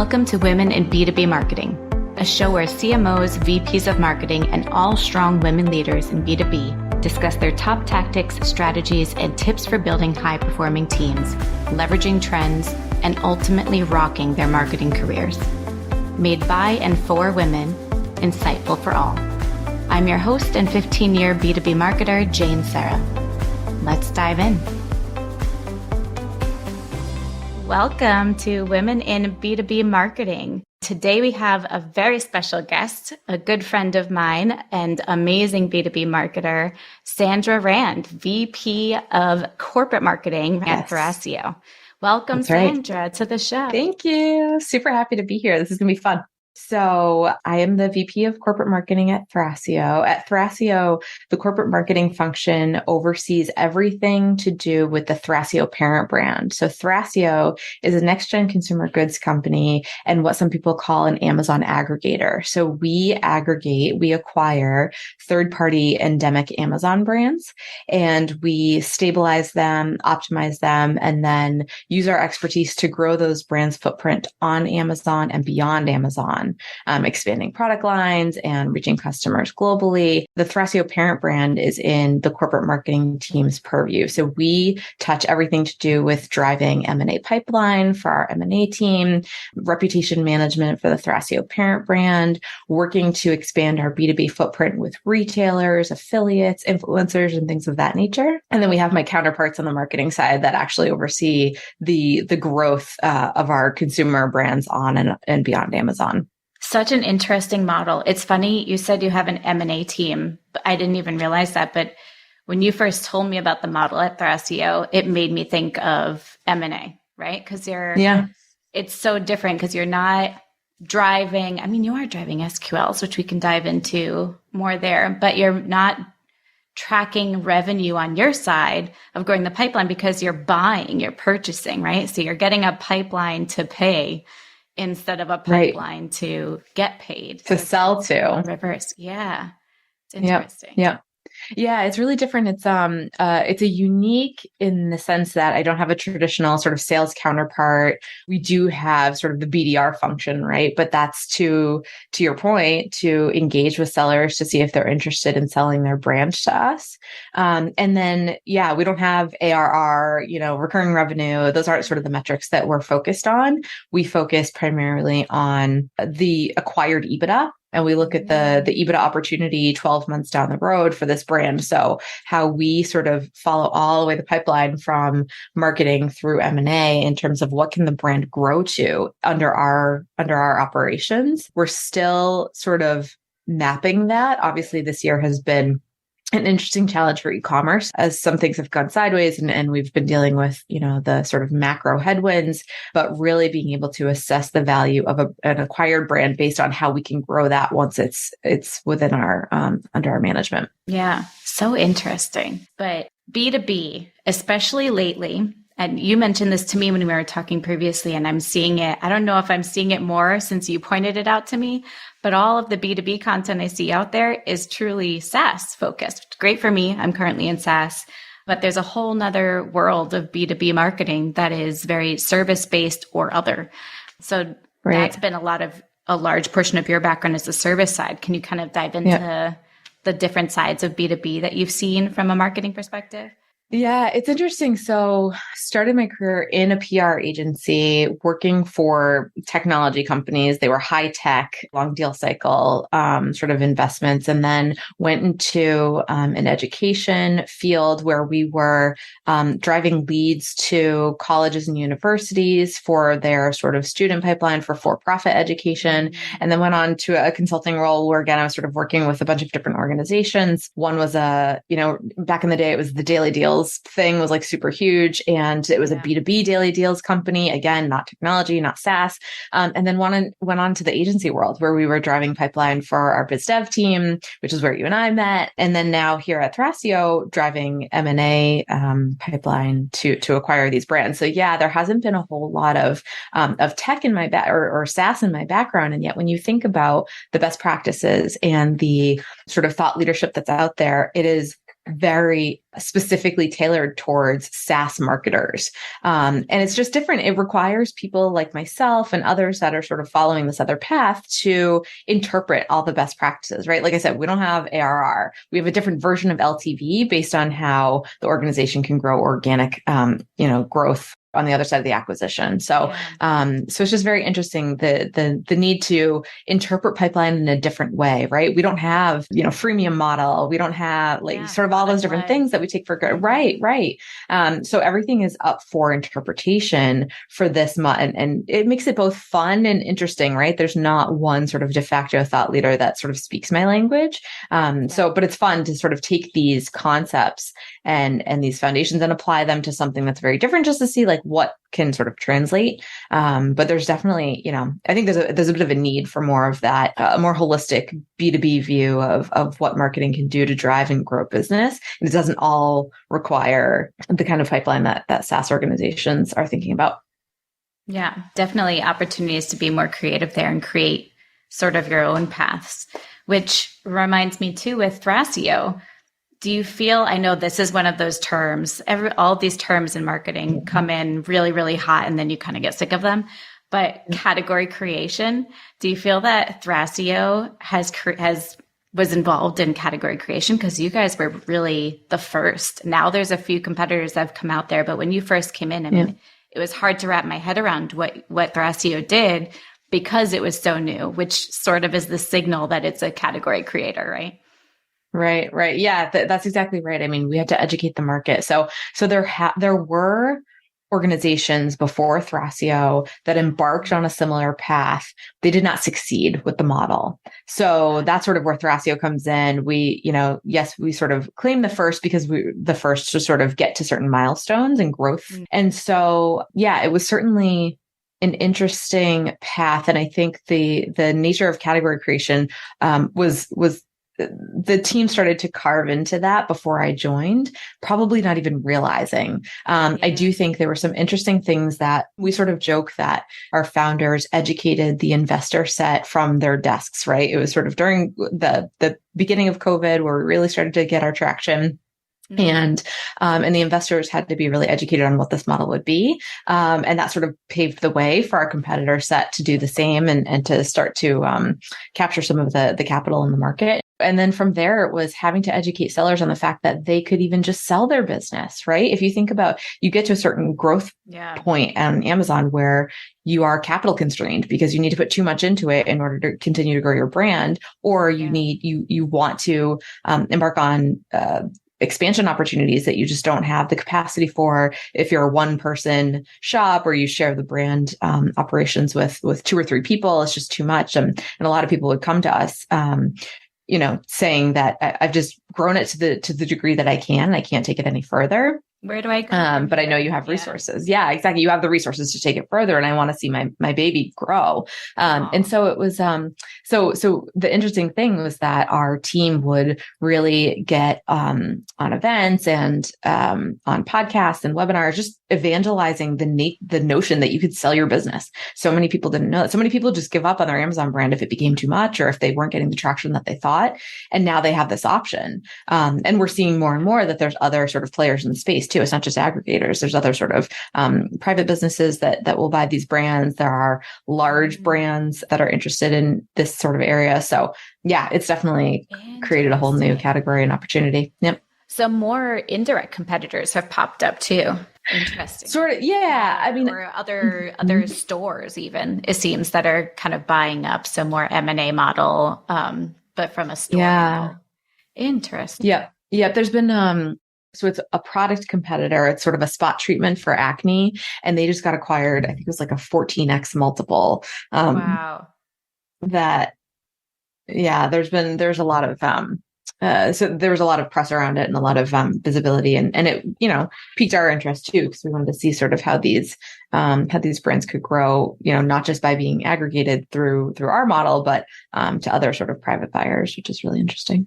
Welcome to Women in B2B Marketing, a show where CMOs, VPs of marketing, and all strong women leaders in B2B discuss their top tactics, strategies, and tips for building high-performing teams, leveraging trends, and ultimately rocking their marketing careers. Made by and for women, insightful for all. I'm your host and 15-year B2B marketer, Jane Sarah. Let's dive in. Welcome to Women in B2B Marketing. Today we have a very special guest, a good friend of mine and amazing B2B marketer, Sandra and VP of Corporate Marketing at Thrasio. Welcome, That's right. Sandra, to the show. Thank you. Super happy to be here. This is going to be fun. So I am the VP of Corporate Marketing at Thrasio. At Thrasio, the corporate marketing function oversees everything to do with the Thrasio parent brand. So Thrasio is a next-gen consumer goods company and what some people call an Amazon aggregator. So we acquire third-party endemic Amazon brands, and we stabilize them, optimize them, and then use our expertise to grow those brands' footprint on Amazon and beyond Amazon. Expanding product lines and reaching customers globally. The Thrasio parent brand is in the corporate marketing team's purview. So we touch everything to do with driving M&A pipeline for our M&A team, reputation management for the Thrasio parent brand, working to expand our B2B footprint with retailers, affiliates, influencers, and things of that nature. And then we have my counterparts on the marketing side that actually oversee the growth of our consumer brands on and beyond Amazon. Such an interesting model. It's funny, you said you have an M&A team, but I didn't even realize that. But when you first told me about the model at Thrasio, it made me think of M&A, right? Because it's so different because you're not driving, you are driving SQLs, which we can dive into more there, but you're not tracking revenue on your side of growing the pipeline because you're buying, you're purchasing, right? So you're getting a pipeline to pay instead of a pipeline to get paid. To sell to. Reverse. Yeah. It's interesting. Yeah. Yeah, it's really different. It's a unique in the sense that I don't have a traditional sort of sales counterpart. We do have sort of the BDR function, right? But that's to your point, to engage with sellers to see if they're interested in selling their brand to us. And then, we don't have ARR, recurring revenue. Those aren't sort of the metrics that we're focused on. We focus primarily on the acquired EBITDA. And we look at the EBITDA opportunity 12 months down the road for this brand. So how we sort of follow all the way the pipeline from marketing through M&A in terms of what can the brand grow to under our operations. We're still sort of mapping that. Obviously, this year has been an interesting challenge for e-commerce as some things have gone sideways and we've been dealing with, the sort of macro headwinds, but really being able to assess the value of an acquired brand based on how we can grow that once it's within our, under our management. Yeah. So interesting. But B2B, especially lately, and you mentioned this to me when we were talking previously, and I'm seeing it. I don't know if I'm seeing it more since you pointed it out to me, but all of the B2B content I see out there is truly SaaS focused. Great for me. I'm currently in SaaS, but there's a whole nother world of B2B marketing that is very service-based or other. So That's been a large portion of your background is the service side. Can you kind of dive into the different sides of B2B that you've seen from a marketing perspective? Yeah, it's interesting. So started my career in a PR agency working for technology companies. They were high tech, long deal cycle sort of investments, and then went into an education field where we were driving leads to colleges and universities for their sort of student pipeline for for-profit education. And then went on to a consulting role where, again, I was sort of working with a bunch of different organizations. One was back in the day, it was the Daily Deals thing was like super huge. And it was a B2B daily deals company. Again, not technology, not SaaS. And then went on to the agency world where we were driving pipeline for our biz dev team, which is where you and I met. And then now here at Thrasio, driving M&A pipeline to acquire these brands. So there hasn't been a whole lot of tech in my or SaaS in my background. And yet when you think about the best practices and the sort of thought leadership that's out there, it is very specifically tailored towards SaaS marketers. And it's just different. It requires people like myself and others that are sort of following this other path to interpret all the best practices, right? Like I said, we don't have ARR. We have a different version of LTV based on how the organization can grow organic, growth on the other side of the acquisition. So, so it's just very interesting, the need to interpret pipeline in a different way, right? We don't have, freemium model. We don't have sort of all those different things that we take for granted. Right. So everything is up for interpretation for this and it makes it both fun and interesting, right? There's not one sort of de facto thought leader that sort of speaks my language. But it's fun to sort of take these concepts and these foundations and apply them to something that's very different, just to see what can sort of translate. But there's definitely, I think there's a bit of a need for more of that, a more holistic B2B view of what marketing can do to drive and grow business. And it doesn't all require the kind of pipeline that SaaS organizations are thinking about. Yeah, definitely opportunities to be more creative there and create sort of your own paths, which reminds me too with Thrasio. Do you feel, I know this is one of those terms, all these terms in marketing come in really, really hot and then you kind of get sick of them, but category creation, do you feel that Thrasio was involved in category creation? Because you guys were really the first. Now there's a few competitors that have come out there, but when you first came in, I mean, it was hard to wrap my head around what Thrasio did because it was so new, which sort of is the signal that it's a category creator, right? Right. Yeah, that's exactly right. I mean, we had to educate the market. So there were organizations before Thrasio that embarked on a similar path. They did not succeed with the model. So that's sort of where Thrasio comes in. We, we sort of claim the first because we're the first to sort of get to certain milestones and growth. And so, it was certainly an interesting path. And I think the nature of category creation was the team started to carve into that before I joined, probably not even realizing. I do think there were some interesting things that we sort of joke that our founders educated the investor set from their desks, right? It was sort of during the beginning of COVID where we really started to get our traction. And the investors had to be really educated on what this model would be. And that sort of paved the way for our competitor set to do the same and to start to capture some of the capital in the market. And then from there, it was having to educate sellers on the fact that they could even just sell their business, right? If you think about, you get to a certain growth point on Amazon where you are capital constrained because you need to put too much into it in order to continue to grow your brand, or you want to embark on expansion opportunities that you just don't have the capacity for if you're a one person shop or you share the brand operations with 2 or 3 people. It's just too much. And a lot of people would come to us, saying that I've just grown it to the degree that I can't take it any further. Where do I go? But I know you have resources. Yeah, exactly. You have the resources to take it further. And I want to see my baby grow. And so it was, so the interesting thing was that our team would really get, on events and, on podcasts and webinars, just evangelizing the notion that you could sell your business. So many people didn't know that. So many people just give up on their Amazon brand if it became too much, or if they weren't getting the traction that they thought. And now they have this option. And we're seeing more and more that there's other sort of players in the space too. It's not just aggregators. There's other sort of private businesses that will buy these brands. There are large brands that are interested in this sort of area. So yeah, it's definitely created a whole new category and opportunity. Yep. So more indirect competitors have popped up too. Interesting. Sort of. Yeah. I mean, or other stores even, it seems, that are kind of buying up some more M&A model, but from a store. Yeah. Model. Interesting. Yeah. Yeah. There's been, so it's a product competitor. It's sort of a spot treatment for acne, and they just got acquired. I think it was like a 14x multiple. Wow. There's a lot of, so there was a lot of press around it and a lot of visibility, and it, piqued our interest too, because we wanted to see sort of how these brands could grow, not just by being aggregated through our model, but to other sort of private buyers, which is really interesting.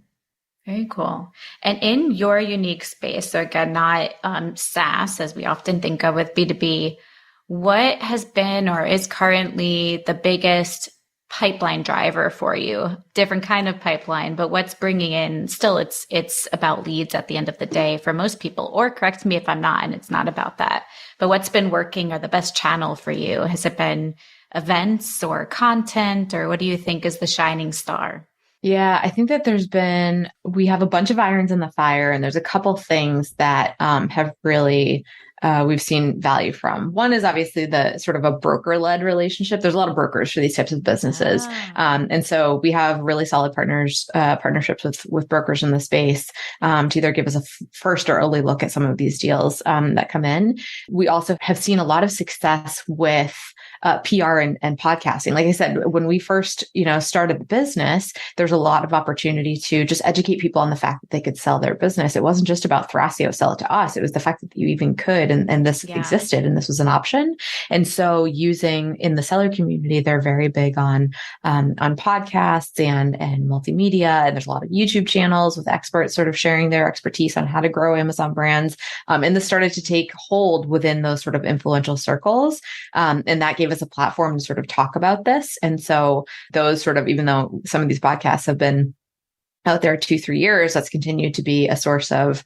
Very cool. And in your unique space, so again, not SaaS as we often think of with B2B, what has been or is currently the biggest pipeline driver for you? Different kind of pipeline, but what's bringing in, still it's about leads at the end of the day for most people, or correct me if I'm not, and it's not about that, but what's been working or the best channel for you? Has it been events or content, or what do you think is the shining star? Yeah, I think that we have a bunch of irons in the fire, and there's a couple things that have really, we've seen value from. One is obviously the sort of a broker-led relationship. There's a lot of brokers for these types of businesses. And so we have really solid partnerships with brokers in the space to either give us a first or early look at some of these deals that come in. We also have seen a lot of success with PR and podcasting. Like I said, when we first, started the business, there's a lot of opportunity to just educate people on the fact that they could sell their business. It wasn't just about Thrasio, sell it to us. It was the fact that you even could, and this existed, and this was an option. And so using in the seller community, they're very big on podcasts and multimedia. And there's a lot of YouTube channels with experts sort of sharing their expertise on how to grow Amazon brands. And this started to take hold within those sort of influential circles. And that gave us a platform to sort of talk about this. And so those sort of, even though some of these podcasts have been out there 2-3 years, that's continued to be a source of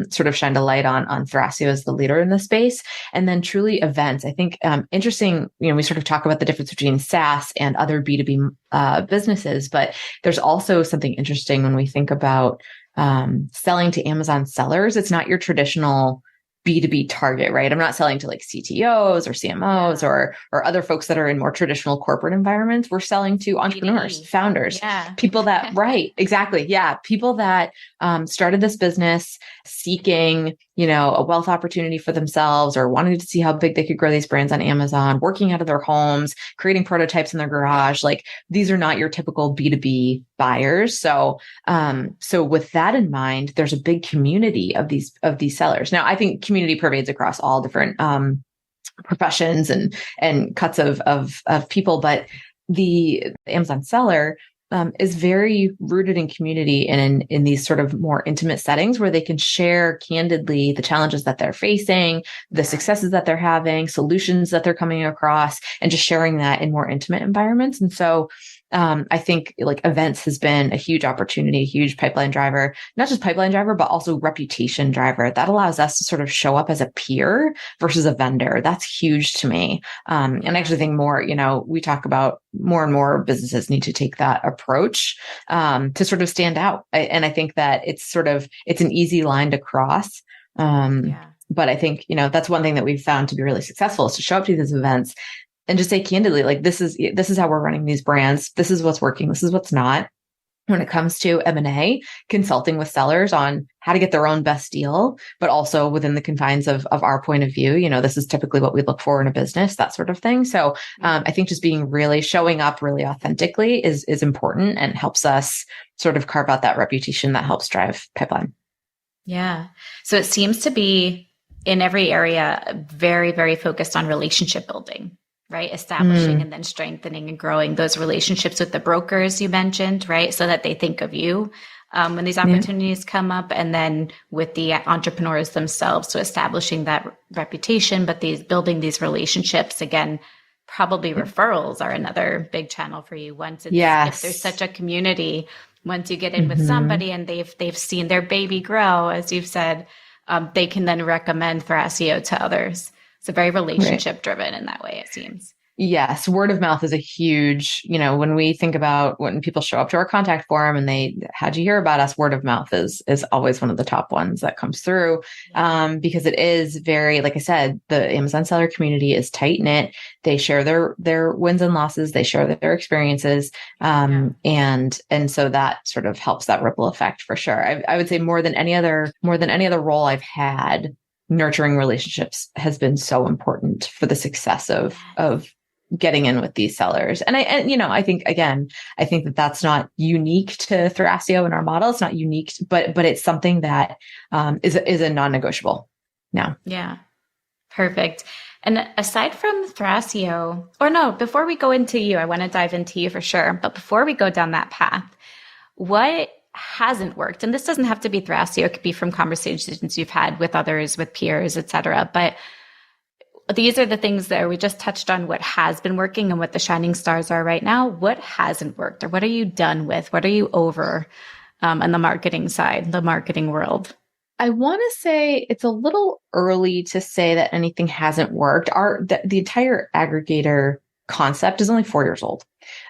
sort of shined a light on Thrasio as the leader in the space. And then truly events. I think interesting, we sort of talk about the difference between SaaS and other B2B businesses, but there's also something interesting when we think about selling to Amazon sellers. It's not your traditional B2B target, right? I'm not selling to like CTOs or CMOs or other folks that are in more traditional corporate environments. We're selling to entrepreneurs, B2B. Founders, people that, right, exactly. Yeah. People that started this business seeking, a wealth opportunity for themselves or wanting to see how big they could grow these brands on Amazon, working out of their homes, creating prototypes in their garage. Like these are not your typical B2B buyers. So with that in mind, there's a big community of these sellers. Now, I think community pervades across all different professions and cuts of people, but the Amazon seller is very rooted in community and in these sort of more intimate settings where they can share candidly the challenges that they're facing, the successes that they're having, solutions that they're coming across, and just sharing that in more intimate environments. And so I think like events has been a huge opportunity, a huge pipeline driver, not just pipeline driver, but also reputation driver. That allows us to sort of show up as a peer versus a vendor. That's huge to me. And I actually think more, we talk about more and more businesses need to take that approach to sort of stand out. And I think that it's an easy line to cross. But I think, that's one thing that we've found to be really successful is to show up to these events and just say candidly, like, this is how we're running these brands. This is what's working. This is what's not. When it comes to M&A, consulting with sellers on how to get their own best deal, but also within the confines of our point of view, this is typically what we look for in a business, that sort of thing. So I think just showing up really authentically is important and helps us sort of carve out that reputation that helps drive pipeline. Yeah. So it seems to be in every area, very, very focused on relationship building. Right? Establishing and then strengthening and growing those relationships with the brokers you mentioned, right? So that they think of you when these opportunities come up, and then with the entrepreneurs themselves. So establishing that reputation, but building these relationships, again, probably referrals are another big channel for you. If there's such a community, once you get in with somebody and they've seen their baby grow, as you've said, they can then recommend Thrasio to others. It's very relationship driven in that way, it seems. Yes. Word of mouth is a huge, when we think about when people show up to our contact form and how'd you hear about us? Word of mouth is always one of the top ones that comes through. Because it is very, like I said, the Amazon seller community is tight knit. They share their wins and losses. They share their experiences. And so that sort of helps that ripple effect for sure. I would say more than any other role I've had, nurturing relationships has been so important for the success of getting in with these sellers. And I think that that's not unique to Thrasio in our model. It's not unique, but it's something that is a non-negotiable now. Yeah. Perfect. And aside from Thrasio, before we go into you, I want to dive into you for sure. But before we go down that path, what hasn't worked? And this doesn't have to be Thrasio. It could be from conversations you've had with others, with peers, et cetera. But these are the things that we just touched on what has been working and what the shining stars are right now. What hasn't worked, or what are you done with? What are you over on the marketing side, the marketing world? I want to say it's a little early to say that anything hasn't worked. The entire aggregator concept is only 4 years old.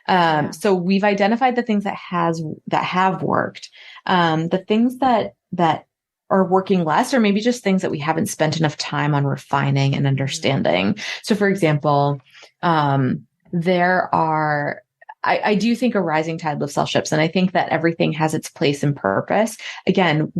So we've identified the things that have worked. The things that are working less, or maybe just things that we haven't spent enough time on refining and understanding. So for example, I do think a rising tide lifts all ships. And I think that everything has its place and purpose. Again,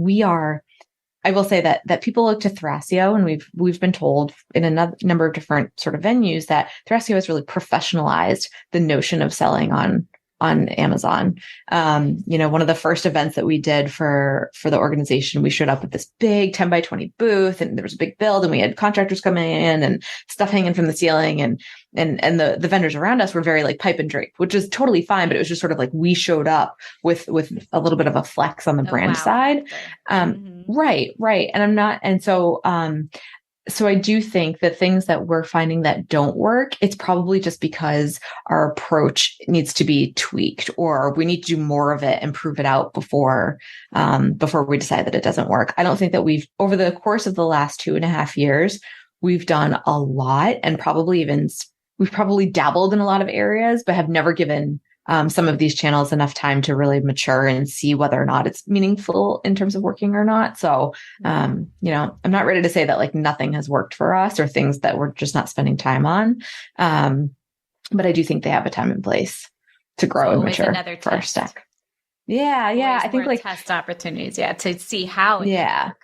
I will say that people look to Thrasio, and we've been told in a number of different sort of venues that Thrasio has really professionalized the notion of selling on Amazon. One of the first events that we did for the organization, we showed up at this big 10 by 20 booth, and there was a big build, and we had contractors coming in and stuff hanging from the ceiling, and the vendors around us were very like pipe and drape, which is totally fine, but it was just sort of like we showed up with a little bit of a flex on the brand side. Right. So I do think that things that we're finding that don't work, it's probably just because our approach needs to be tweaked, or we need to do more of it and prove it out before we decide that it doesn't work. I don't think that over the course of the last 2.5 years, we've done a lot, and we've probably dabbled in a lot of areas, but have never given some of these channels enough time to really mature and see whether or not it's meaningful in terms of working or not. So, I'm not ready to say that like nothing has worked for us or things that we're just not spending time on. But I do think they have a time and place to grow and mature for our stack. Yeah. Yeah. I think like test opportunities. Yeah. To see how it can work,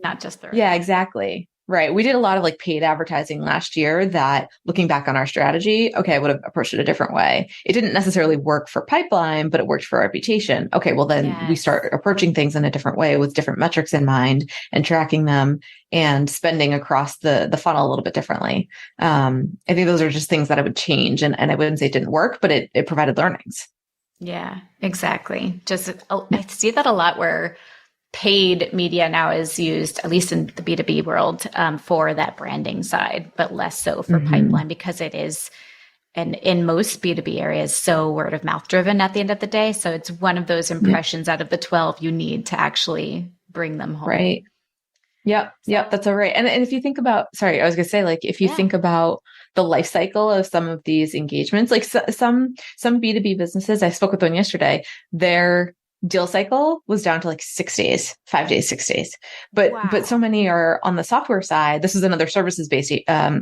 not just the. Yeah, exactly. Right. We did a lot of like paid advertising last year that, looking back on our strategy, okay, I would have approached it a different way. It didn't necessarily work for pipeline, but it worked for reputation. Okay, well then we start approaching things in a different way with different metrics in mind and tracking them and spending across the funnel a little bit differently. I think those are just things that I would change. And I wouldn't say it didn't work, but it provided learnings. Yeah, exactly. I see that a lot where paid media now is used, at least in the B2B world, for that branding side, but less so for pipeline, because it is, and in most B2B areas, so word of mouth driven at the end of the day. So it's one of those impressions out of the 12 you need to actually bring them home. Right. Yep. That's all right. And if you think about, sorry, I was going to say, like, if you think about the life cycle of some of these engagements, like some B2B businesses, I spoke with one yesterday, their deal cycle was down to like 6 days, 5 days, 6 days. But so many are on the software side. This is another services based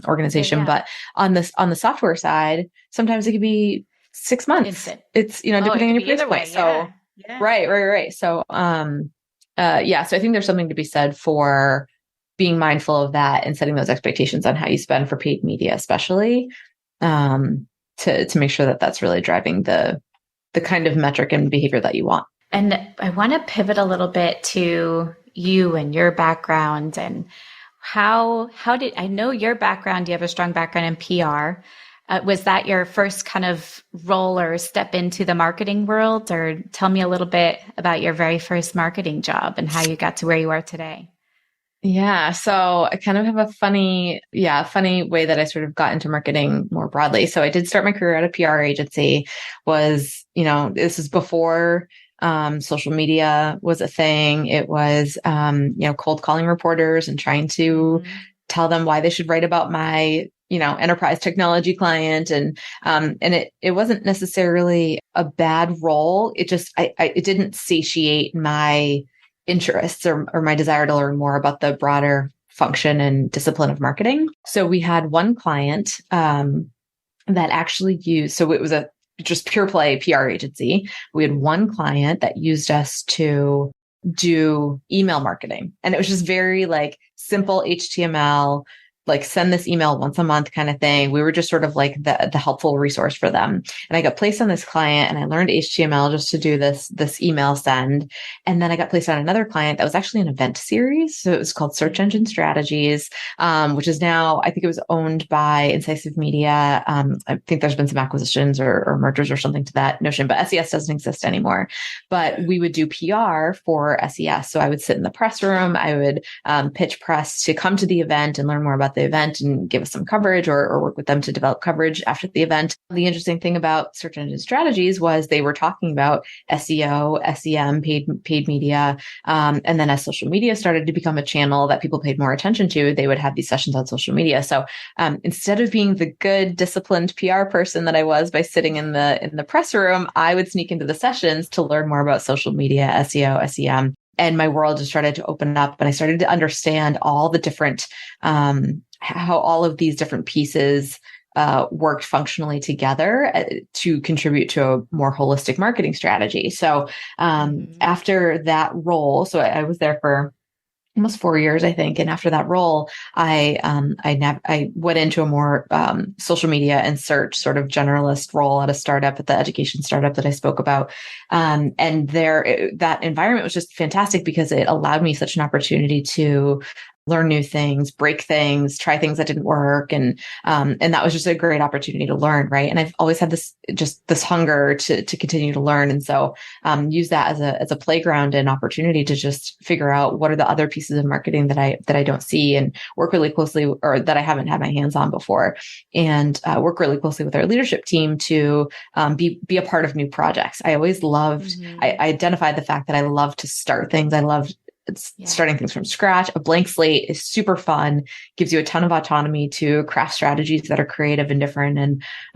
organization, but on the software side, sometimes it could be 6 months. Instant. It's, depending on your price point. So right. So, so I think there's something to be said for being mindful of that and setting those expectations on how you spend for paid media, especially, to make sure that that's really driving the kind of metric and behavior that you want. And I want to pivot a little bit to you and your background, and how did, I know your background, you have a strong background in PR. Was that your first kind of role or step into the marketing world? Or tell me a little bit about your very first marketing job and how you got to where you are today. Yeah. So I kind of have a funny way that I sort of got into marketing more broadly. So I did start my career at a PR agency. This is before social media was a thing. It was, cold calling reporters and trying to tell them why they should write about my, enterprise technology client. And it wasn't necessarily a bad role. It just, it didn't satiate my interests or my desire to learn more about the broader function and discipline of marketing. So we had one client, that actually used, so it was a just pure play PR agency. We had one client that used us to do email marketing. And it was just very like simple HTML, like send this email once a month kind of thing. We were just sort of like the helpful resource for them. And I got placed on this client and I learned HTML just to do this email send. And then I got placed on another client that was actually an event series. So it was called Search Engine Strategies, which is now, I think it was owned by Incisive Media. I think there's been some acquisitions or mergers or something to that notion, but SES doesn't exist anymore. But we would do PR for SES. So I would sit in the press room. I would pitch press to come to the event and learn more about the event and give us some coverage or work with them to develop coverage after the event. The interesting thing about search engine strategies was they were talking about SEO, SEM, paid media. And then as social media started to become a channel that people paid more attention to, they would have these sessions on social media. So instead of being the good, disciplined PR person that I was by sitting in the press room, I would sneak into the sessions to learn more about social media, SEO, SEM. And my world just started to open up, and I started to understand all the different, how all of these different pieces worked functionally together to contribute to a more holistic marketing strategy. So after that role, so I was there for almost 4 years, I think. And after that role, I went into a more social media and search sort of generalist role at a startup, at the education startup that I spoke about. And that environment was just fantastic because it allowed me such an opportunity to learn new things, break things, try things that didn't work. And that was just a great opportunity to learn. Right. And I've always had this hunger to continue to learn. And so, use that as a playground and opportunity to just figure out what are the other pieces of marketing that I don't see, and work really closely, or that I haven't had my hands on before, and work really closely with our leadership team to be a part of new projects. I always loved, I identified the fact that I love to start things. I loved starting things from scratch. A blank slate is super fun, gives you a ton of autonomy to craft strategies that are creative and different,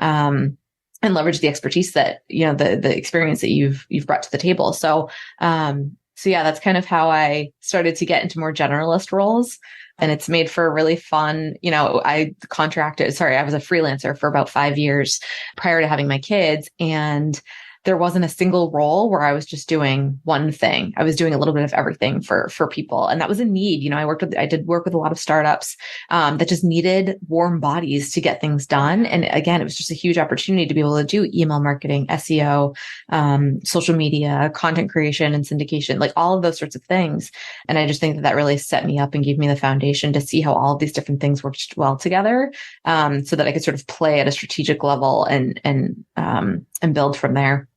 and leverage the expertise that, the experience that you've brought to the table. So yeah, that's kind of how I started to get into more generalist roles. And it's made for a really fun, I was a freelancer for about 5 years prior to having my kids. And there wasn't a single role where I was just doing one thing. I was doing a little bit of everything for people. And that was a need. I did work with a lot of startups that just needed warm bodies to get things done. And again, it was just a huge opportunity to be able to do email marketing, SEO, social media, content creation and syndication, like all of those sorts of things. And I just think that really set me up and gave me the foundation to see how all of these different things worked well together, so that I could sort of play at a strategic level and build from there.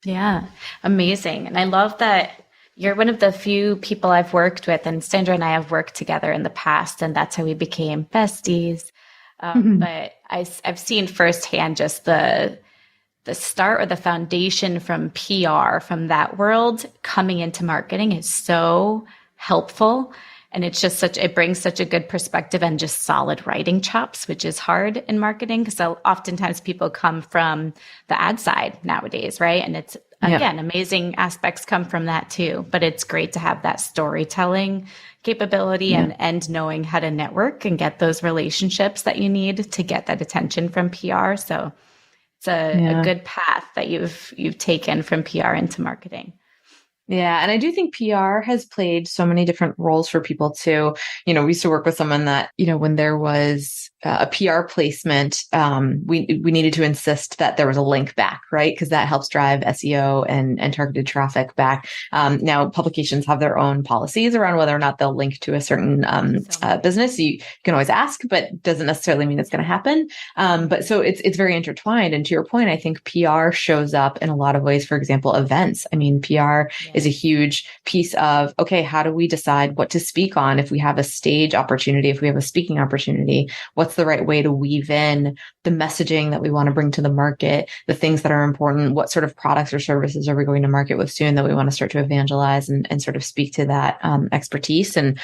Yeah, amazing. And I love that you're one of the few people I've worked with, and Sandra and I have worked together in the past, and that's how we became besties. But I've seen firsthand just the start or the foundation from PR, from that world coming into marketing is so helpful. And it's just it brings such a good perspective and just solid writing chops, which is hard in marketing because oftentimes people come from the ad side nowadays, right? And it's, again, amazing aspects come from that too. But it's great to have that storytelling capability and knowing how to network and get those relationships that you need to get that attention from PR. So it's a good path that you've taken from PR into marketing. Yeah. And I do think PR has played so many different roles for people too. We used to work with someone that, when there was a PR placement, we needed to insist that there was a link back, right? Because that helps drive SEO and targeted traffic back. Now publications have their own policies around whether or not they'll link to a certain business. You can always ask, but doesn't necessarily mean it's going to happen. But so it's very intertwined. And to your point, I think PR shows up in a lot of ways. For example, events. I mean, PR is a huge piece of, okay, how do we decide what to speak on? If we have a stage opportunity, if we have a speaking opportunity, what's the right way to weave in the messaging that we want to bring to the market, the things that are important, what sort of products or services are we going to market with soon that we want to start to evangelize and sort of speak to that expertise. And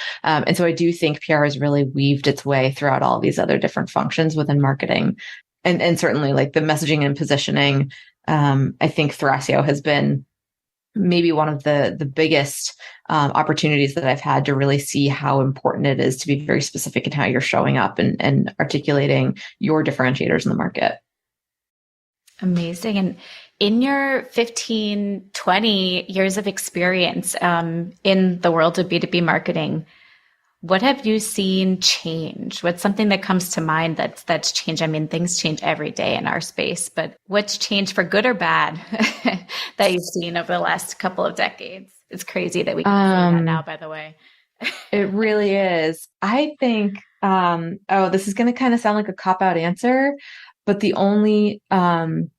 so I do think PR has really weaved its way throughout all these other different functions within marketing. And certainly like the messaging and positioning, I think Thrasio has been maybe one of the biggest opportunities that I've had to really see how important it is to be very specific in how you're showing up and articulating your differentiators in the market. Amazing. And in your 15, 20 years of experience in the world of B2B marketing, what have you seen change? What's something that comes to mind that's changed? I mean, things change every day in our space, but what's changed for good or bad that you've seen over the last couple of decades? It's crazy that we can say that now, by the way. It really is. I think, this is going to kind of sound like a cop-out answer, but the only, oh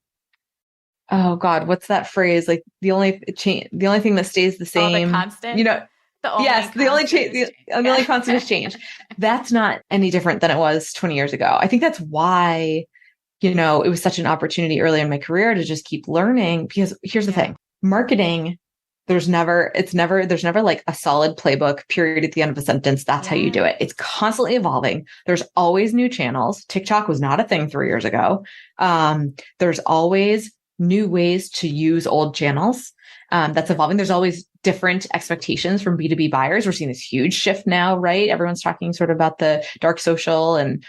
God, what's that phrase? Like the only thing that stays the same, the constant? Yes, the only change, the only constant is change. That's not any different than it was 20 years ago. I think that's why, it was such an opportunity early in my career to just keep learning, because here's the thing, marketing, there's never like a solid playbook period at the end of a sentence. That's how you do it. It's constantly evolving. There's always new channels. TikTok was not a thing 3 years ago. There's always new ways to use old channels. That's evolving. There's always different expectations from B2B buyers. We're seeing this huge shift now, right? Everyone's talking sort of about the dark social and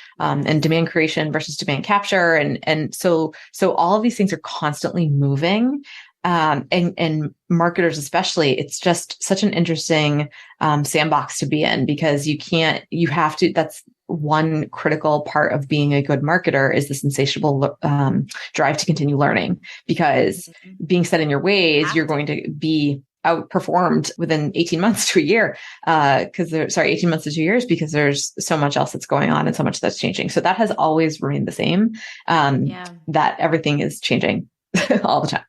demand creation versus demand capture. And so all of these things are constantly moving. And marketers, especially, it's just such an interesting, sandbox to be in, because that's one critical part of being a good marketer is this insatiable, drive to continue learning, because being set in your ways, you're going to be outperformed within 18 months to a year, 18 months to 2 years, because there's so much else that's going on and so much that's changing. So that has always remained the same, that everything is changing all the time.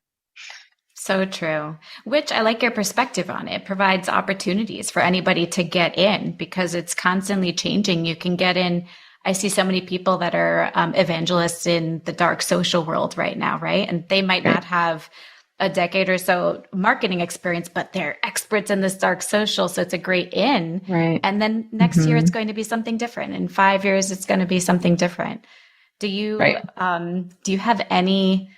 So true, which I like your perspective on. It provides opportunities for anybody to get in because it's constantly changing. You can get in. I see so many people that are evangelists in the dark social world right now, right? And they might not have a decade or so marketing experience, but they're experts in this dark social. So it's a great in. Right. And then next year, it's going to be something different. In 5 years, it's going to be something different. Do you have any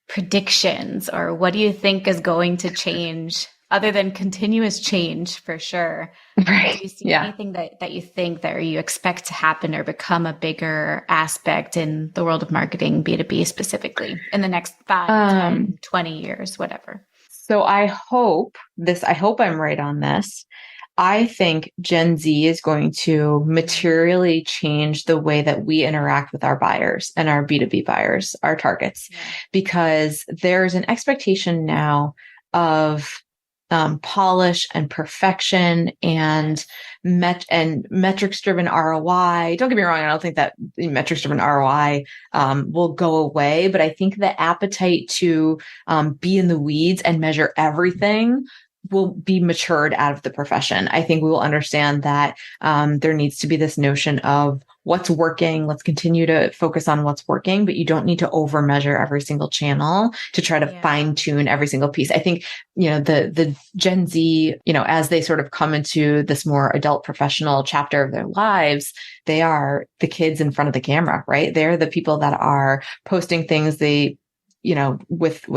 predictions, or what do you think is going to change other than continuous change for sure? Right. Do you see anything that you think that, or you expect to happen or become a bigger aspect in the world of marketing, B2B specifically, in the next 5, 10, 20 years, whatever? So I hope I'm right on this. I think Gen Z is going to materially change the way that we interact with our buyers and our B2B buyers, our targets, because there's an expectation now of polish and perfection and metrics driven ROI. Don't get me wrong. I don't think that metrics driven ROI will go away, but I think the appetite to be in the weeds and measure everything will be matured out of the profession. I think we will understand that there needs to be this notion of what's working. Let's continue to focus on what's working, but you don't need to over measure every single channel to try to fine tune every single piece. I think, the Gen Z, as they sort of come into this more adult professional chapter of their lives, they are the kids in front of the camera, right? They're the people that are posting things with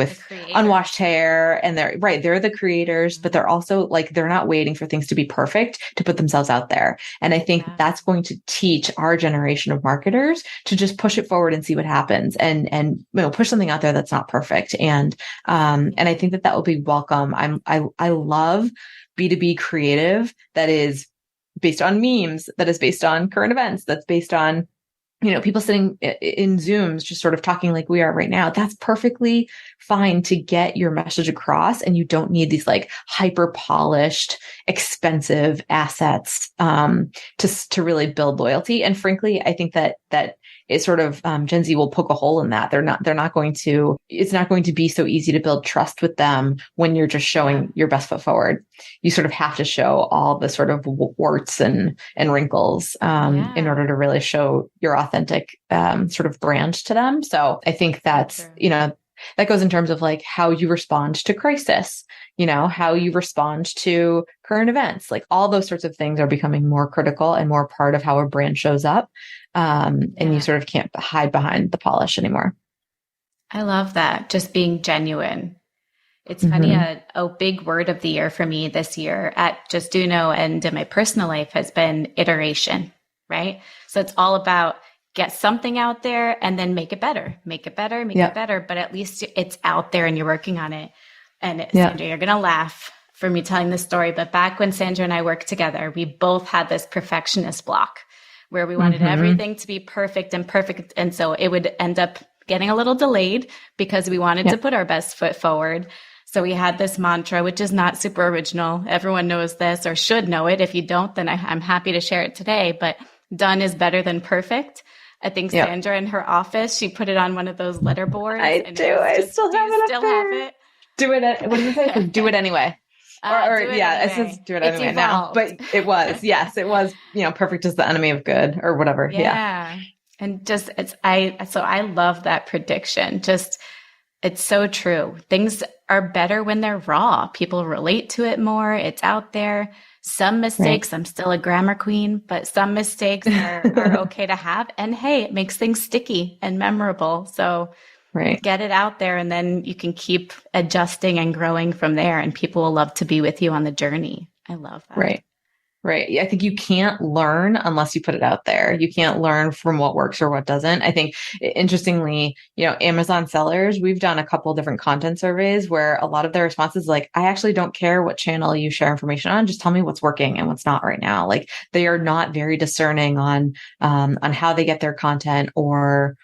unwashed hair, and they're the creators, but they're also they're not waiting for things to be perfect to put themselves out there. And I think that's going to teach our generation of marketers to just push it forward and see what happens, and push something out there that's not perfect. And I think that will be welcome. I love B2B creative that is based on memes, that is based on current events, that's based on people sitting in Zooms, just sort of talking like we are right now. That's perfectly fine to get your message across. And you don't need these hyper polished, expensive assets, to really build loyalty. And frankly, I think that it sort of, Gen Z will poke a hole in that. It's not going to be so easy to build trust with them when you're just showing your best foot forward. You sort of have to show all the sort of warts and wrinkles, in order to really show your authentic, sort of brand to them. So I think that's, that goes in terms of how you respond to crisis, how you respond to current events, all those sorts of things are becoming more critical and more part of how a brand shows up. And you sort of can't hide behind the polish anymore. I love that. Just being genuine. It's funny, a big word of the year for me this year at Justuno and in my personal life has been iteration, right? So it's all about get something out there and then make it better, make it better, but at least it's out there and you're working on it. And Sandra, you're going to laugh for me telling this story, but back when Sandra and I worked together, we both had this perfectionist block where we wanted everything to be perfect. And so it would end up getting a little delayed because we wanted to put our best foot forward. So we had this mantra, which is not super original. Everyone knows this or should know it. If you don't, then I'm happy to share it today, but done is better than perfect. I think Sandra in her office, she put it on one of those letter boards. I do. I still have it. Still have it. Do it. What does it say? Do it anyway. or Do it yeah, it says anyway. do it It's anyway now, but evolved. it was, yes, it was, perfect is the enemy of good or whatever. Yeah. Yeah. And just so I love that prediction. Just it's so true. Things are better when they're raw. People relate to it more. It's out there. Some Right. mistakes, I'm still a grammar queen, but some mistakes are okay to have. And hey, it makes things sticky and memorable. So Right. get it out there and then you can keep adjusting and growing from there. And people will love to be with you on the journey. I love that. Right. Right. I think you can't learn unless you put it out there. You can't learn from what works or what doesn't. I think interestingly, Amazon sellers, we've done a couple different content surveys where a lot of their responses like, I actually don't care what channel you share information on. Just tell me what's working and what's not right now. Like they are not very discerning on how they get their content or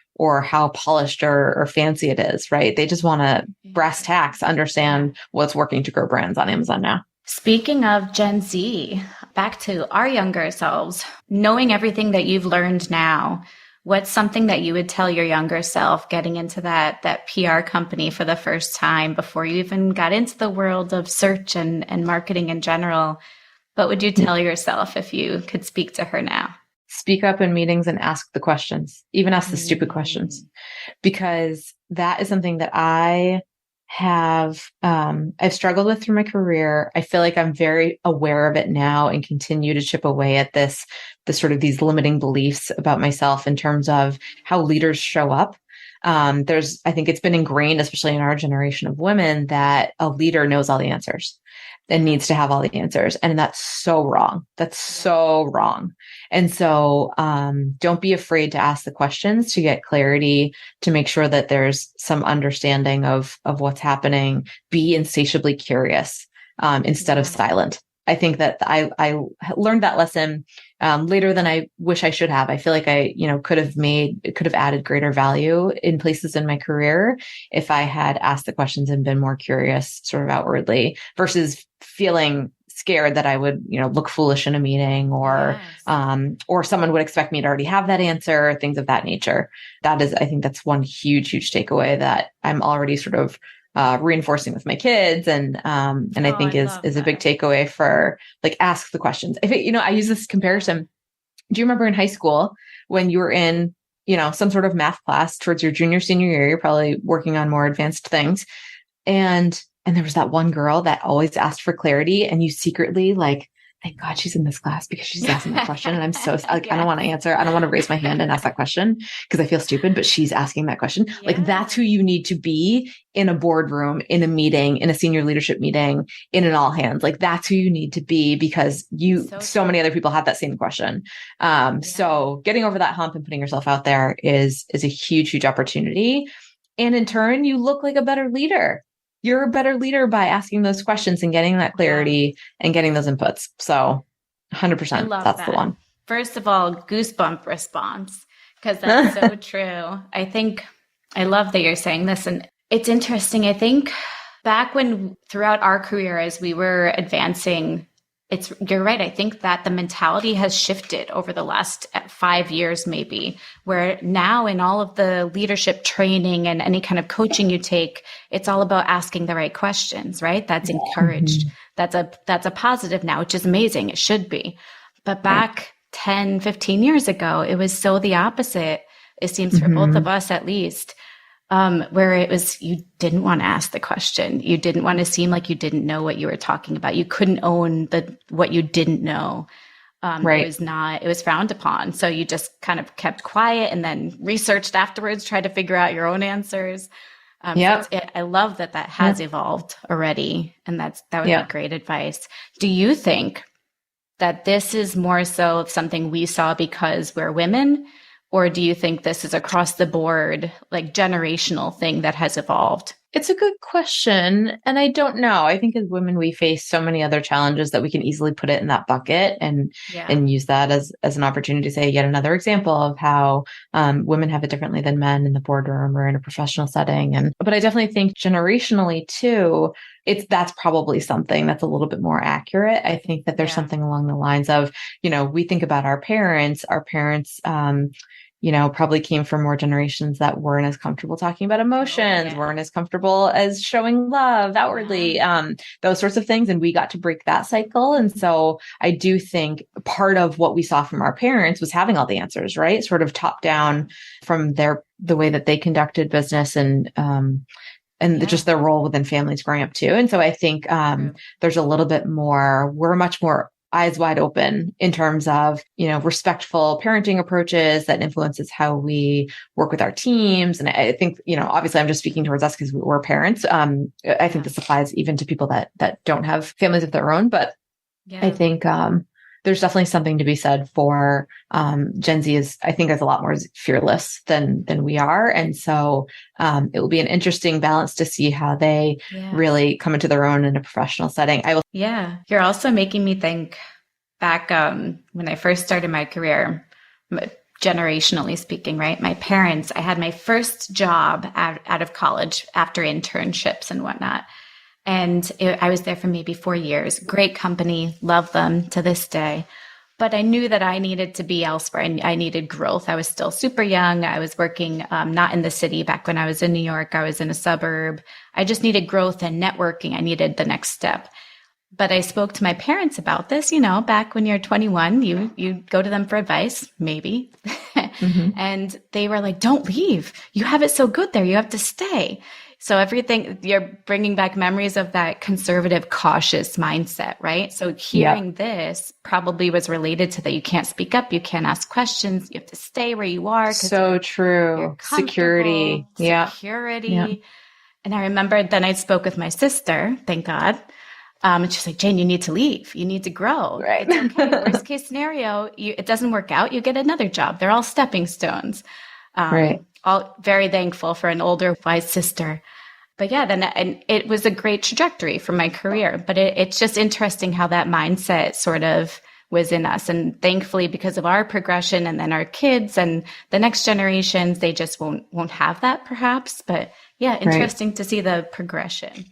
how polished or fancy it is, right? They just want to brass tacks, understand what's working to grow brands on Amazon now. Speaking of Gen Z, back to our younger selves, knowing everything that you've learned now, what's something that you would tell your younger self getting into that PR company for the first time before you even got into the world of search and marketing in general? What would you tell yourself if you could speak to her now? Speak up in meetings and ask the questions, even ask the stupid questions, because that is something that I've struggled with through my career. I feel like I'm very aware of it now and continue to chip away at the sort of these limiting beliefs about myself in terms of how leaders show up. I think it's been ingrained, especially in our generation of women, that a leader knows all the answers and needs to have all the answers. And that's so wrong. That's so wrong. And so, don't be afraid to ask the questions to get clarity, to make sure that there's some understanding of what's happening. Be insatiably curious, instead of silent. I think that I learned that lesson, later than I wish I should have. I feel like I, could have added greater value in places in my career if I had asked the questions and been more curious sort of outwardly versus feeling scared that I would, look foolish in a meeting or someone would expect me to already have that answer, things of that nature. I think that's one huge, huge takeaway that I'm already sort of reinforcing with my kids. And I think is a big takeaway for like, ask the questions. I use this comparison. Do you remember in high school when you were in, some sort of math class towards your junior, senior year, you're probably working on more advanced things. And there was that one girl that always asked for clarity and you secretly like, thank God she's in this class because she's asking that question. And I'm so like, I don't want to answer. I don't want to raise my hand and ask that question because I feel stupid, but she's asking that question. Yeah. Like that's who you need to be in a boardroom, in a meeting, in a senior leadership meeting, in an all hands. Like that's who you need to be because so many other people have that same question. So getting over that hump and putting yourself out there is a huge, huge opportunity. And in turn, you look like a better leader. You're a better leader by asking those questions and getting that clarity and getting those inputs. So 100%, that's the one. First of all, goosebump response, because that's so true. I love that you're saying this. And it's interesting. I think back throughout our career, as we were advancing, you're right. I think that the mentality has shifted over the last 5 years, maybe, where now in all of the leadership training and any kind of coaching you take, it's all about asking the right questions, right? That's encouraged. Mm-hmm. That's a positive now, which is amazing. It should be. But back 10, 15 years ago, it was so the opposite. It seems for both of us, at least. Where it was, you didn't want to ask the question. You didn't want to seem like you didn't know what you were talking about. You couldn't own what you didn't know. It was frowned upon. So you just kind of kept quiet and then researched afterwards, tried to figure out your own answers. I love that has evolved already. And that would be great advice. Do you think that this is more so something we saw because we're women? Or do you think this is across the board, like generational thing that has evolved? It's a good question. And I don't know. I think as women, we face so many other challenges that we can easily put it in that bucket and use that as an opportunity to say yet another example of how women have it differently than men in the boardroom or in a professional setting. But I definitely think generationally too, that's probably something that's a little bit more accurate. I think that there's something along the lines of, we think about our parents, probably came from more generations that weren't as comfortable talking about emotions, weren't as comfortable as showing love outwardly, those sorts of things. And we got to break that cycle. And so I do think part of what we saw from our parents was having all the answers, right? Sort of top down from the way that they conducted business and just their role within families growing up too. And so I think there's a little bit more, we're much more eyes wide open in terms of, respectful parenting approaches that influences how we work with our teams. And I think, obviously I'm just speaking towards us because we're parents. I think this applies even to people that don't have families of their own, but I think, there's definitely something to be said for Gen Z is a lot more fearless than we are. And so it will be an interesting balance to see how they really come into their own in a professional setting. Yeah. You're also making me think back when I first started my career, generationally speaking, right? My parents, I had my first job out of college after internships and whatnot. And I was there for maybe 4 years. Great company, love them to this day. But I knew that I needed to be elsewhere and I needed growth. I was still super young. I was working not in the city. Back when I was in New York, I was in a suburb. I just needed growth and networking. I needed the next step. But I spoke to my parents about this, back when you're 21, you go to them for advice, maybe. And they were like, don't leave. You have it so good there. You have to stay. So everything, you're bringing back memories of that conservative, cautious mindset, right? So hearing this probably was related to that. You can't speak up. You can't ask questions. You have to stay where you are. So true. Security. Security. Yeah. And I remember then I spoke with my sister, thank God. And she's like, Jane, you need to leave. You need to grow. Right. It's okay. Worst case scenario, it doesn't work out. You get another job. They're all stepping stones. Right. All very thankful for an older, wise sister. But yeah, and it was a great trajectory for my career. But it's just interesting how that mindset sort of was in us. And thankfully, because of our progression and then our kids and the next generations, they just won't have that perhaps. But yeah, interesting to see the progression.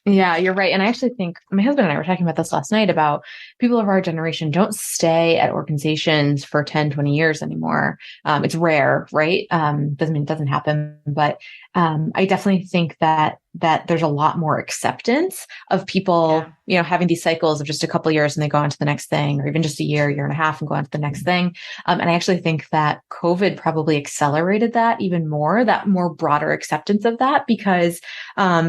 Yeah, you're right. And I actually think my husband and I were talking about this last night about people of our generation don't stay at organizations for 10, 20 years anymore. It's rare, right? Doesn't mean it doesn't happen, but I definitely think that there's a lot more acceptance of people, having these cycles of just a couple of years and they go on to the next thing, or even just a year and a half and go on to the next thing. And I actually think that COVID probably accelerated that even more, that more broader acceptance of that, because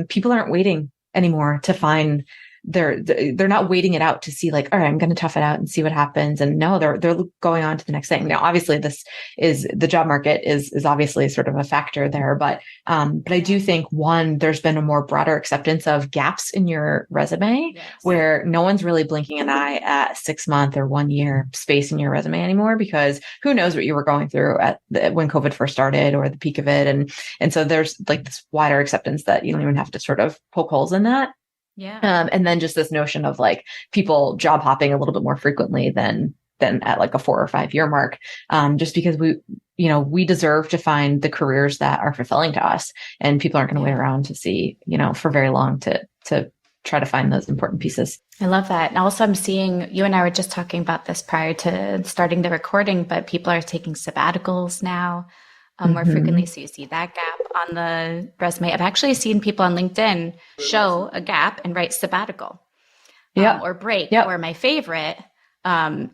people aren't waiting anymore to find they're not waiting it out to see like, all right, I'm going to tough it out and see what happens. And no, they're going on to the next thing. Now, obviously the job market is obviously sort of a factor there, but I do think there's been a more broader acceptance of gaps in your resume where no one's really blinking an eye at 6 month or 1 year space in your resume anymore, because who knows what you were going through when COVID first started or the peak of it. And so there's like this wider acceptance that you don't even have to sort of poke holes in that. Yeah. And then just this notion of like people job hopping a little bit more frequently than at like a 4 or 5 year mark. Just because we deserve to find the careers that are fulfilling to us, and people aren't going to wait around to see, for very long to try to find those important pieces. I love that. And also I'm seeing, you and I were just talking about this prior to starting the recording, but people are taking sabbaticals now. More frequently. So you see that gap on the resume. I've actually seen people on LinkedIn show a gap and write sabbatical or break, or my favorite,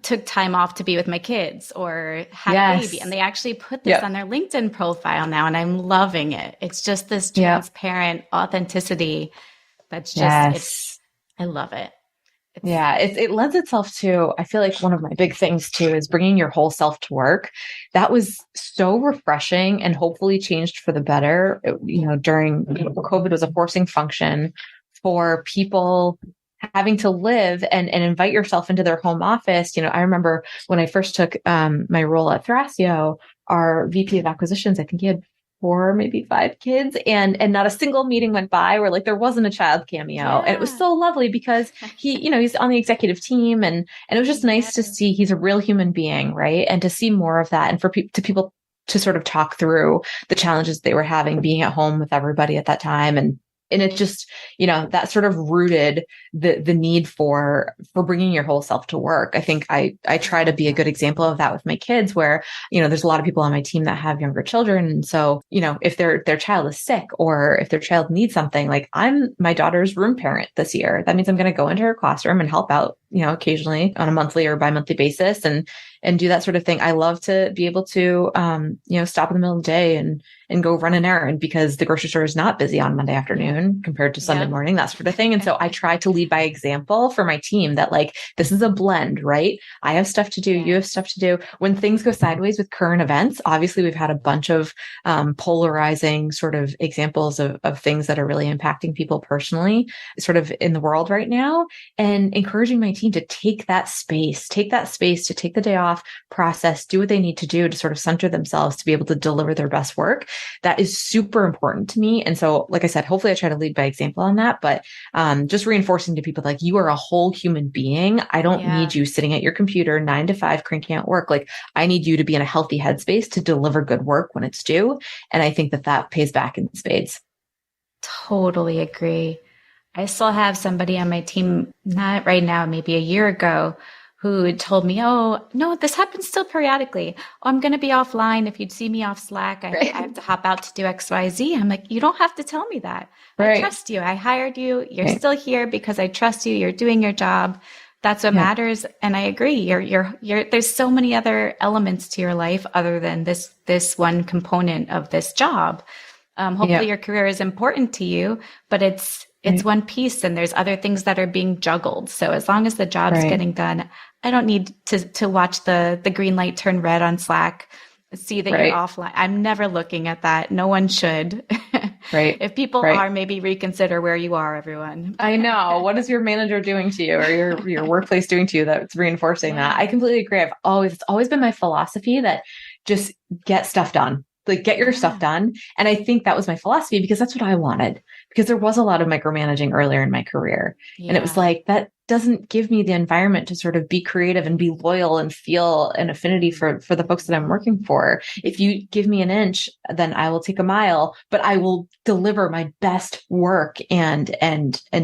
took time off to be with my kids or had a baby. And they actually put this on their LinkedIn profile now. And I'm loving it. It's just this transparent authenticity. That's just, I love it. It lends itself to, I feel like one of my big things too is bringing your whole self to work. That was so refreshing and hopefully changed for the better. During COVID was a forcing function for people having to live and invite yourself into their home office. I remember when I first took my role at Thrasio, our VP of acquisitions, I think he had 4, maybe 5 kids, and not a single meeting went by where like there wasn't a child cameo. And it was so lovely because he's on the executive team, and it was just nice to see he's a real human being, right? And to see more of that, and for people to sort of talk through the challenges they were having being at home with everybody at that time. And And it just, that sort of rooted the need for bringing your whole self to work. I think I try to be a good example of that with my kids where, there's a lot of people on my team that have younger children. And so, if their child is sick or if their child needs something, like I'm my daughter's room parent this year. That means I'm going to go into her classroom and help out, occasionally on a monthly or bi-monthly basis and do that sort of thing. I love to be able to, stop in the middle of the day and go run an errand because the grocery store is not busy on Monday afternoon compared to Sunday morning, that sort of thing. And so I try to lead by example for my team that like, this is a blend, right? I have stuff to do. You have stuff to do. When things go sideways with current events, obviously we've had a bunch of polarizing sort of examples of things that are really impacting people personally, sort of in the world right now, and encouraging my team to take that space to take the day off, process, do what they need to do to sort of center themselves to be able to deliver their best work. That is super important to me. And so, like I said, hopefully I try to lead by example on that, but just reinforcing to people like you are a whole human being. I don't need you sitting at your computer 9 to 5 cranking out work. Like I need you to be in a healthy headspace to deliver good work when it's due. And I think that pays back in spades. Totally agree. I still have somebody on my team, not right now, maybe a year ago, who told me, oh, no, this happens still periodically. Oh, I'm going to be offline. If you'd see me off Slack, I have to hop out to do X, Y, Z. I'm like, you don't have to tell me that. I trust you. I hired you. You're still here because I trust you. You're doing your job. That's what matters. And I agree. You're, there's so many other elements to your life other than this one component of this job. Hopefully your career is important to you, but it's one piece and there's other things that are being juggled. So as long as the job's getting done, I don't need to watch the green light turn red on Slack, see that you're offline. I'm never looking at that. No one should. If people are, maybe reconsider where you are, everyone. I know. What is your manager doing to you or your workplace doing to you that's reinforcing that? I completely agree. It's always been my philosophy that just get stuff done. Like get your stuff done. And I think that was my philosophy because that's what I wanted, because there was a lot of micromanaging earlier in my career. And it was like, that doesn't give me the environment to sort of be creative and be loyal and feel an affinity for the folks that I'm working for. If you give me an inch, then I will take a mile, but I will deliver my best work and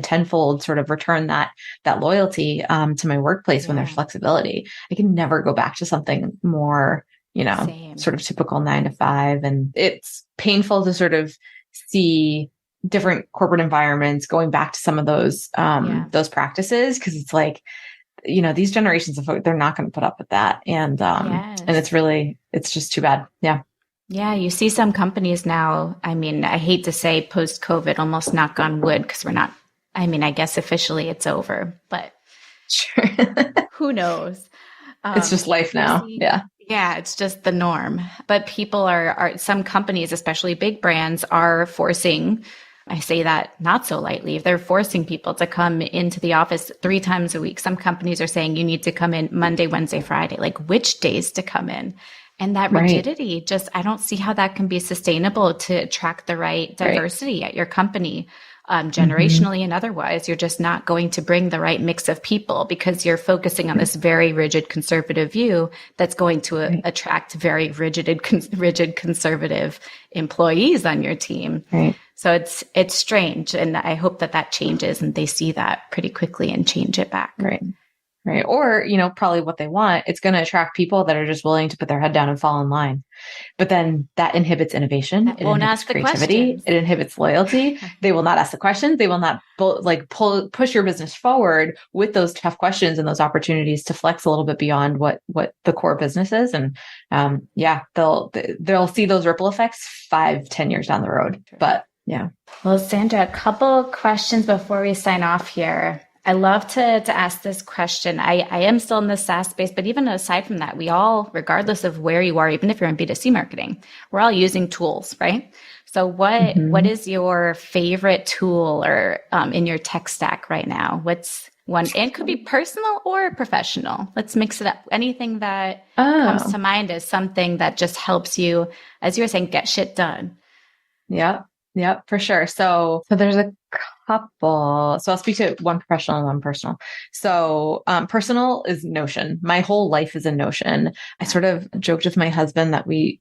tenfold sort of return that loyalty, to my workplace when there's flexibility. I can never go back to something more, sort of typical 9 to 5. And it's painful to sort of see different corporate environments going back to some of those practices. Cause it's like, these generations of folks, they're not going to put up with that. And it's just too bad. Yeah. Yeah. You see some companies now, I mean, I hate to say post COVID, almost knock on wood, cause I guess officially it's over, but sure. Who knows? It's just life now. Yeah, it's just the norm. But people are some companies, especially big brands, are forcing, I say that not so lightly, they're forcing people to come into the office 3 times a week. Some companies are saying you need to come in Monday, Wednesday, Friday, like which days to come in. And that rigidity, I don't see how that can be sustainable to attract the right diversity at your company. Generationally and otherwise, you're just not going to bring the right mix of people because you're focusing on this very rigid conservative view that's going to attract very rigid conservative employees on your team. So it's strange. And I hope that changes and they see that pretty quickly and change it back. Right. Or, probably what they want, it's going to attract people that are just willing to put their head down and fall in line. But then that inhibits innovation. It won't inhibits creativity. It inhibits loyalty. They will not ask the questions. They will not push your business forward with those tough questions and those opportunities to flex a little bit beyond what the core business is. And, they'll see those ripple effects 5-10 years down the road. But yeah. Well, Sandra, a couple questions before we sign off here. I love to ask this question. I am still in the SaaS space, but even aside from that, we all, regardless of where you are, even if you're in B2C marketing, we're all using tools, right? So what is your favorite tool or in your tech stack right now? What's one? And it could be personal or professional. Let's mix it up. Anything that comes to mind as something that just helps you, as you were saying, get shit done. Yeah, for sure. So there's a couple. So I'll speak to one professional and one personal. So personal is Notion. My whole life is in Notion. I sort of joked with my husband that we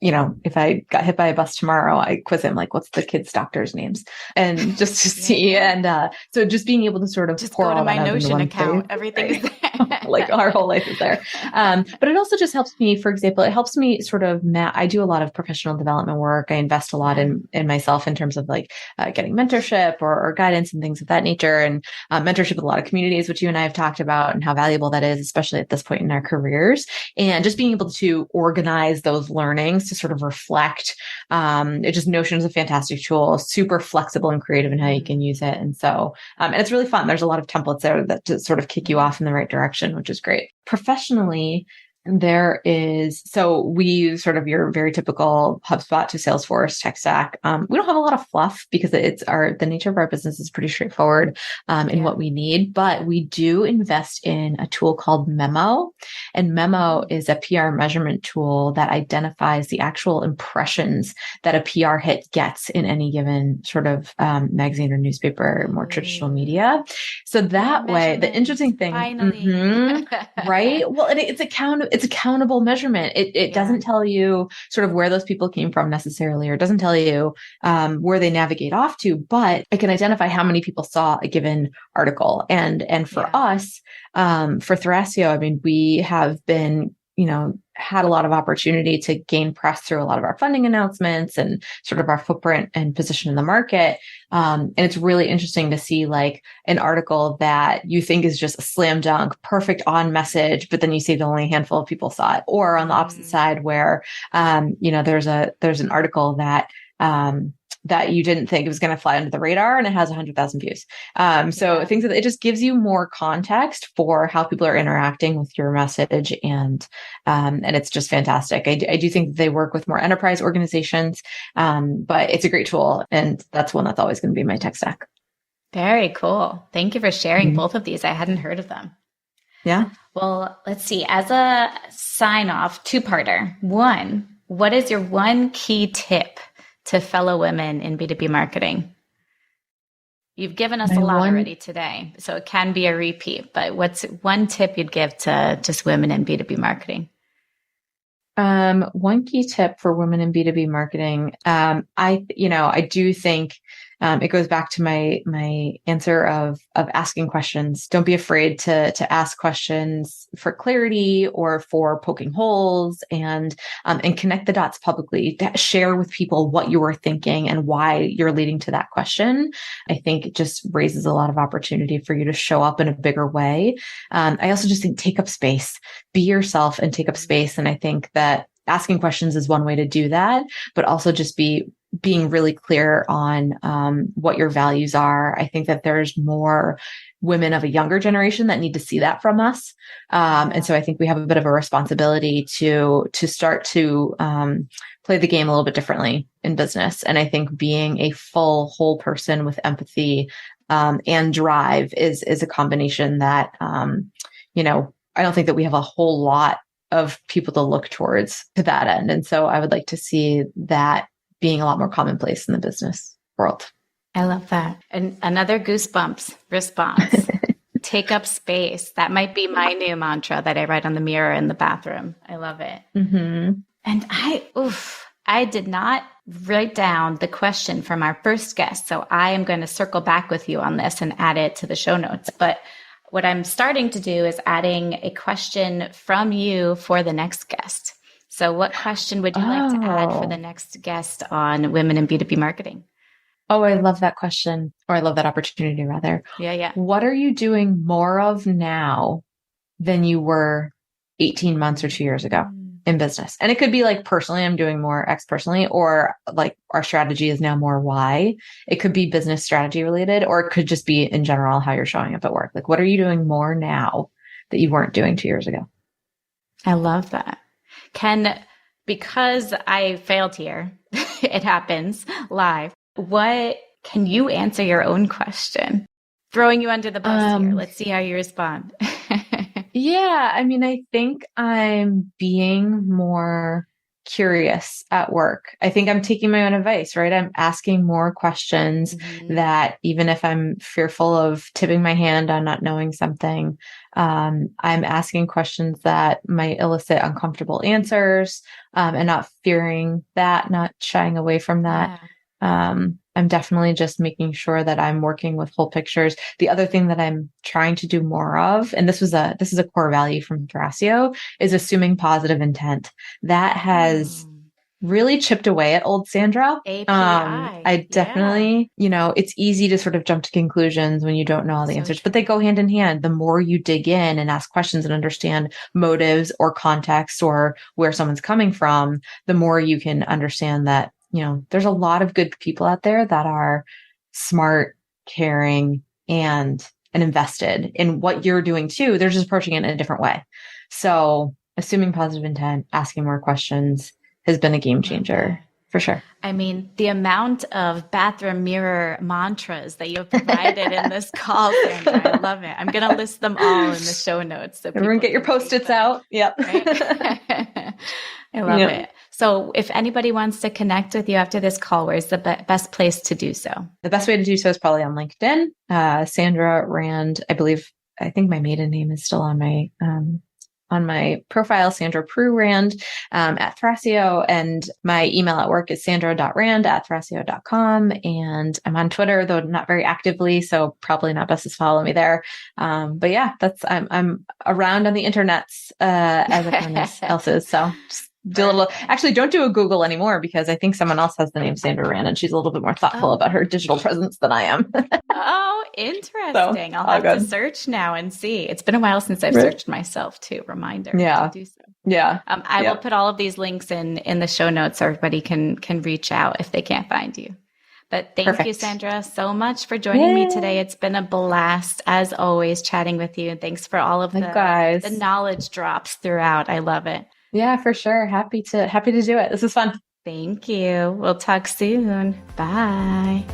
if I got hit by a bus tomorrow, I quiz him, like, what's the kids' doctors' names? And just to see. And so just being able to sort of just pour go to all my that out into Notion one account. place, Everything right? is there. Like our whole life is there. But it also just helps me, for example, it helps me sort of, I do a lot of professional development work. I invest a lot in myself in terms of like getting mentorship or guidance and things of that nature, and mentorship with a lot of communities, which you and I have talked about, and how valuable that is, especially at this point in our careers. And just being able to organize those learnings to sort of reflect, Notion is a fantastic tool, super flexible and creative in how you can use it. And so, and it's really fun. There's a lot of templates there that to sort of kick you off in the right direction, which is great. Professionally, so we use sort of your very typical HubSpot to Salesforce tech stack. We don't have a lot of fluff because the nature of our business is pretty straightforward, in what we need, but we do invest in a tool called Memo. And Memo is a PR measurement tool that identifies the actual impressions that a PR hit gets in any given sort of, magazine or newspaper, more traditional media. So that way, the interesting thing, finally. right? Well, it's accountable measurement. It doesn't tell you sort of where those people came from necessarily, or doesn't tell you where they navigate off to, but it can identify how many people saw a given article. And for us, for Thrasio, I mean, we have been, had a lot of opportunity to gain press through a lot of our funding announcements and sort of our footprint and position in the market. And it's really interesting to see like an article that you think is just a slam dunk, perfect on message, but then you see that only a handful of people saw it. Or on the opposite side where, there's an article that you didn't think it was going to fly under the radar and it has 100,000 views. So things that it just gives you more context for how people are interacting with your message. And it's just fantastic. I do think they work with more enterprise organizations. But it's a great tool. And that's one that's always going to be in my tech stack. Very cool. Thank you for sharing both of these. I hadn't heard of them. Yeah. Well, let's see. As a sign off, two-parter. One, what is your one key tip to fellow women in B2B marketing? You've given us a lot already today, so it can be a repeat, but what's one tip you'd give to just women in B2B marketing? One key tip for women in B2B marketing, I do think it goes back to my answer of asking questions. Don't be afraid to ask questions for clarity or for poking holes, and connect the dots publicly. Share with people what you were thinking and why you're leading to that question. I think it just raises a lot of opportunity for you to show up in a bigger way. I also just think take up space, be yourself and take up space. And I think that asking questions is one way to do that, but also just being really clear on what your values are. I think that there's more women of a younger generation that need to see that from us. And so I think we have a bit of a responsibility to start to play the game a little bit differently in business. And I think being a full, whole person with empathy and drive is a combination that, I don't think that we have a whole lot of people to look towards to that end. And so I would like to see that being a lot more commonplace in the business world. I love that. And another goosebumps response. Take up space. That might be my new mantra that I write on the mirror in the bathroom. I love it. Mm-hmm. And I did not write down the question from our first guest. So I am going to circle back with you on this and add it to the show notes. But what I'm starting to do is adding a question from you for the next guest. So what question would you like to add for the next guest on women in B2B marketing? Oh, I love that question, or I love that opportunity rather. Yeah. What are you doing more of now than you were 18 months or 2 years ago in business? And it could be like personally, I'm doing more X personally, or like our strategy is now more Y. It could be business strategy related, or it could just be in general how you're showing up at work. Like, what are you doing more now that you weren't doing 2 years ago? I love that. Because I failed here, it happens live. What can you answer your own question? Throwing you under the bus here. Let's see how you respond. Yeah. I mean, I think I'm being more curious at work. I think I'm taking my own advice, right? I'm asking more questions that even if I'm fearful of tipping my hand on not knowing something, I'm asking questions that might elicit uncomfortable answers, and not fearing that, not shying away from that. I'm definitely just making sure that I'm working with whole pictures. The other thing that I'm trying to do more of, and this is a core value from Thrasio, is assuming positive intent. That has really chipped away at old Sandra. API. I definitely, it's easy to sort of jump to conclusions when you don't know all the answers, but they go hand in hand. The more you dig in and ask questions and understand motives or context or where someone's coming from, the more you can understand that, there's a lot of good people out there that are smart, caring, and invested in what you're doing too. They're just approaching it in a different way. So assuming positive intent, asking more questions has been a game changer for sure. I mean, the amount of bathroom mirror mantras that you have provided in this call, Sandra, I love it. I'm going to list them all in the show notes. So everyone get your Post-its out. Yep. Right? I love it. So if anybody wants to connect with you after this call, where's the best place to do so? The best way to do so is probably on LinkedIn. Sandra Rand, I think my maiden name is still on my profile, Sandra Prue Rand, at Thrasio. And my email at work is sandra.rand@thrasio.com. And I'm on Twitter, though not very actively. So probably not best to follow me there. But yeah, I'm around on the internets, as everyone else is. So just actually don't do a Google anymore because I think someone else has the name Sandra Rand and she's a little bit more thoughtful about her digital presence than I am. Oh, interesting. So, I'll have to search now and see. It's been a while since I've searched myself too. Reminder to do so. Yeah. I will put all of these links in the show notes so everybody can reach out if they can't find you. But thank you, Sandra, so much for joining me today. It's been a blast, as always, chatting with you. And thanks for all of the knowledge drops throughout. I love it. Yeah, for sure. Happy to do it. This is fun. Thank you. We'll talk soon. Bye.